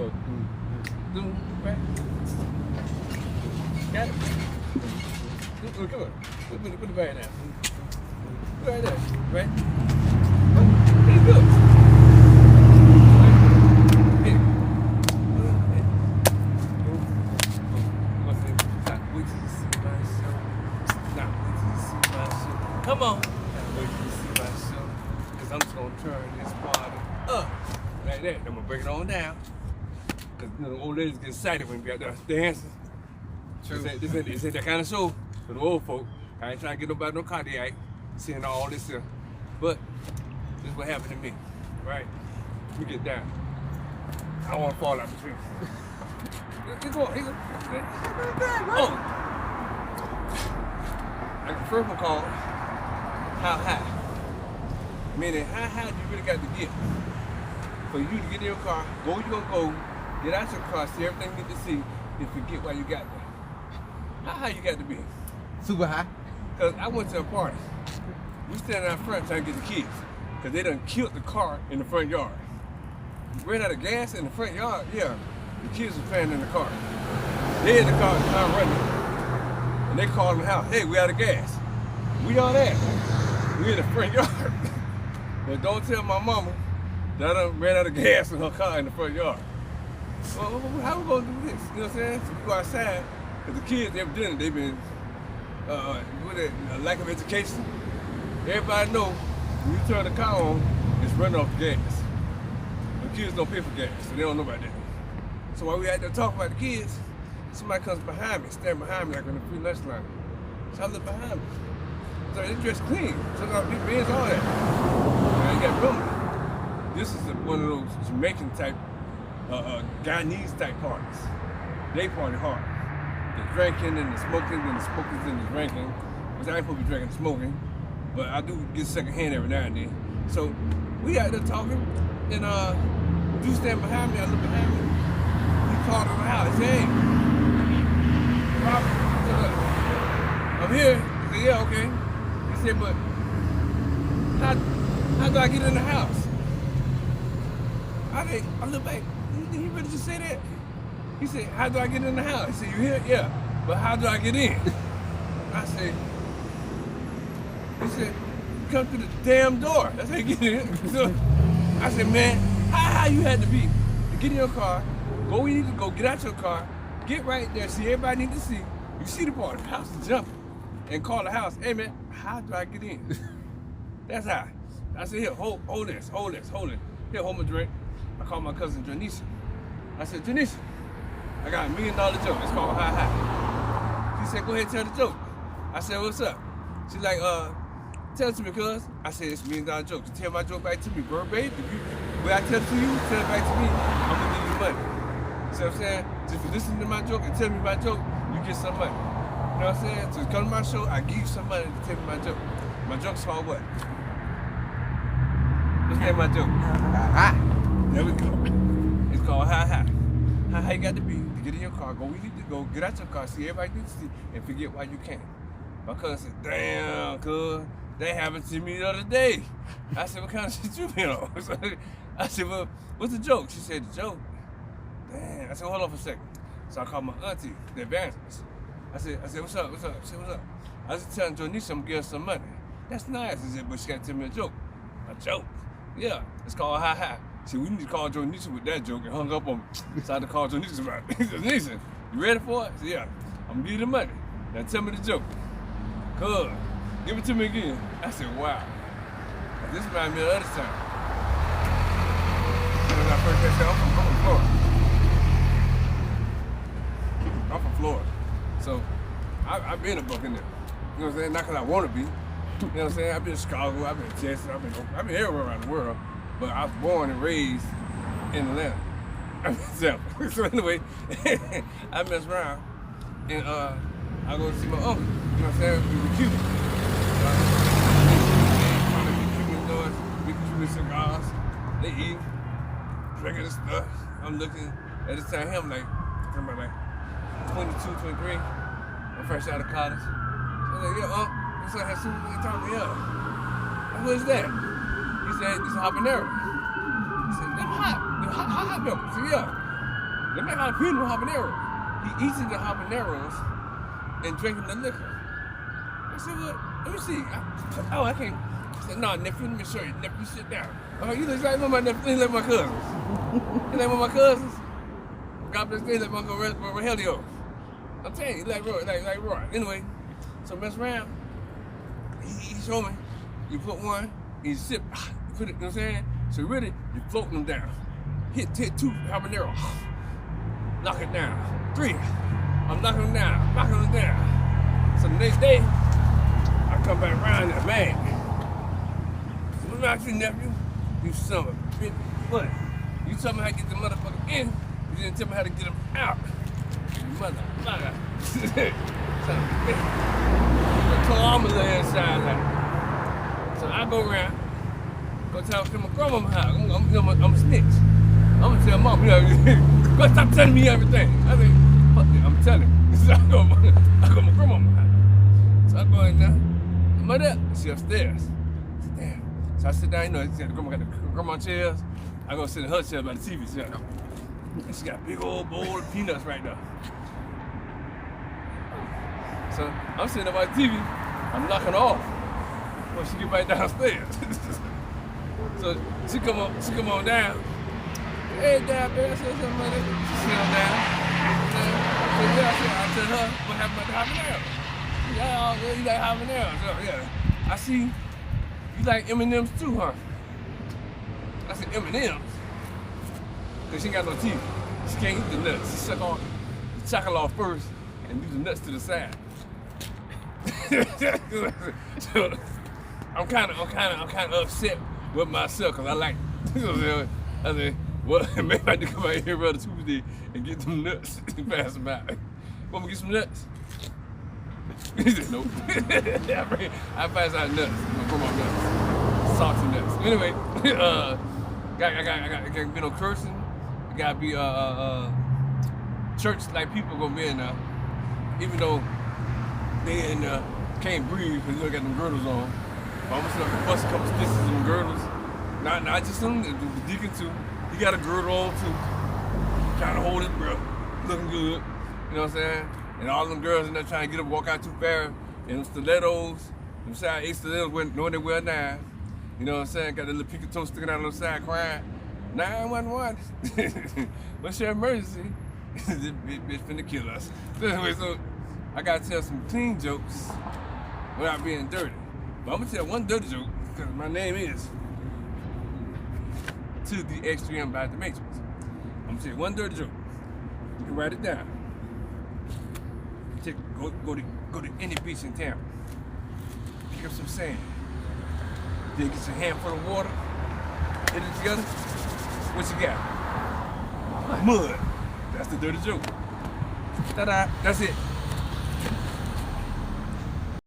go. Right. Got it. Come on. Put the bag down. Right there. Right. There you go. Come on. Wait till you see my show. Cause I'm just gonna turn this party up. Like that. I'm gonna break it on down. Cause you know the old ladies get excited when we got there dancing. True. This ain't that kind of show for the old folk. I ain't trying to get nobody no cardiac, seeing all this here. But this is what happened to me. Right? Let me get down. I don't wanna fall out the tree. Come on, oh! Like the first one called how high? Meaning, how high do you really got to get for you to get in your car, go where you gonna go, get out your car, see everything you need to see, and forget why you got there? How high you got to be? Super high. Cause I went to a party. We standing out front trying to get the kids, cause they done killed the car in the front yard. Ran out of gas in the front yard. Yeah, the kids were playing in the car. They in the car running, and they called the house. Hey, we out of gas. We all that. We in the front yard. But don't tell my mama that I done ran out of gas in her car in the front yard. Well, how we gonna do this? You know what I'm saying? So we go outside, because the kids, evidently, they've been, with a lack of education. Everybody know when you turn the car on, it's running off the gas. The kids don't pay for gas, so they don't know about that. So while we out there talking about the kids, somebody comes behind me, stand behind me like on the free lunch line. So I look behind me. So they dressed clean. So I got big bands, all that. I ain't got room. This is one of those Jamaican type, Guyanese type parties. They party hard. The drinking and the smoking and the smokers and the drinking. Which I ain't supposed to be drinking and smoking, but I do get second hand every now and then. So we out there talking, and dude stand behind me, I look behind me. He called him out. He said, hey, Robert, I'm here. He said, yeah, okay. He said, but how do I get in the house? I look back, did he really just say that? He said, how do I get in the house? He said, you here? Yeah, but how do I get in? I said, he said, come through the damn door. That's how you get in. So I said, man, how high you had to be to get in your car, go where you need to go, get out your car, get right there, see everybody need to see. You see the part, the house is jumping, and call the house, hey man, how do I get in? That's how. I said, here, hold this. Here, hold my drink. I called my cousin Janisha. I said, Janisha, I got $1 million joke. It's called High High. She said, go ahead and tell the joke. I said, what's up? She's like, tell it to me, cuz. I said, it's $1 million joke. You tell my joke back to me, verbatim. When I tell it to you, tell it back to me, I'm gonna give you money. See what I'm saying? Just for listening to my joke and tell me my joke, you get some money. You know what I'm saying? So come to my show, I give you some money to tell me my joke. My joke's called what? What's the name of my joke? High. There we go. It's called High High. How high you got to be to get in your car, go where you need to go, get out your car, see everybody needs to see, and forget why you can't. My cousin said, damn, cuz, that happened to me the other day. I said, what kind of shit you been on? So I said, well, what's the joke? She said, the joke? Damn. I said, hold on for a second. So I called my auntie, the evangelist. I said, what's up? She said, what's up? I was just telling Janisha I'm gonna give her some money. That's nice. I said, but she got to tell me a joke. A joke? Yeah, it's called High High. See, we need to call Janisha with that joke and hung up on me. So I had to call Janisha about it. He said, Janisha, you ready for it? I said, yeah, I'm gonna give you the money. Now tell me the joke. Cuz, give it to me again. I said, wow. This reminds me of the other time. When I first got there, I'm from Florida. I'm from Florida. So I've been a Buccaneer. You know what I'm saying? Not because I want to be. You know what I'm saying? I've been in Chicago, I've been in Texas, I've been everywhere around the world. But I was born and raised in Atlanta. So anyway, I mess around and I go to see my uncle. You know what I'm saying? We were Cuban. Cuban doors, big Cuban cigars. They eat, drinking and stuff. I'm looking at this time, I'm like 22, 23. I'm fresh out of college. I was like, yeah, what's up? That super they talking to me up. Who is that? He said, this is habanero. He said, them hot milk. I said, yeah. They make jalapeno habaneros. He eating the habaneros and drinking the liquor. I said, "What? Let me see." I can't. I said, "No, nephew, let me show you. Nephew, sit down." Oh, you look like one of my nephews. You like my cousins. You like one of my cousins. God bless me, like my Uncle Rogelio. I'm telling you, like Roy. Anyway, so mess around. He showed me. You put one, you sip, you put it, you know what I'm saying? So really, you float them down. Hit 2 habanero. Knock it down. 3. I'm knocking them down. So the next day, I come back around and man. So what about you, nephew? You son of a bitch. What? You told me how to get the motherfucker in, you didn't tell me how to get him out. You motherfucker. Son of a bitch. So I'm a little inside like. So I go around, go talk to my grandma's house. I'm a snitch. I'm gonna tell mom, go stop telling me everything. I mean, fuck it, I'm telling you. So I go to my grandma's house. So I go in there, mother, she upstairs. Damn. So I sit down, grandma got the grandma chairs. I go sit in her chair by the TV set. And she got a big old bowl of peanuts right there. So I'm sitting there by the TV, I'm knocking off. Well, she get right downstairs. So she come on down. Hey, Dad, baby, I said something like that. She sit on down. I tell her what happened about the habanero. Yeah, you like habanero. So, yeah. I see you like M&M's too, huh? I said M&M's. Because she ain't got no teeth. She can't eat the nuts. She suck on the chocolate off first and leave the nuts to the side. So, I'm kind of upset with myself because I like. I said, well, maybe I need to come out here every other Tuesday and get them nuts and pass them out. Want me to get some nuts? He said, nope. I pass out nuts. From my nuts, salty nuts. Anyway, I got be no cursing. It gotta be church like people gonna be in there, even though they in can't breathe because they got them girdles on. I'm gonna bust a couple stitches in them girdles. Not just them, the deacon too. He got a girdle on too. Trying to hold his breath, looking good. You know what I'm saying? And all them girls in there trying to get up, walk out too fast. And them stilettos, them side 8 stilettos, knowing they wear 9. You know what I'm saying? Got the little pinky toe sticking out on the side crying. 911. What's your emergency? This bitch finna kill us. So anyway, so I gotta tell some clean jokes without being dirty. But I'm gonna tell one dirty joke, because my name is To the Extreme by the Matrix. I'm gonna tell you one dirty joke. You can write it down. Go to any beach in town. Pick up some sand. Then get your handful of water. Hit it together. What you got? Mud. That's the dirty joke. Ta-da. That's it.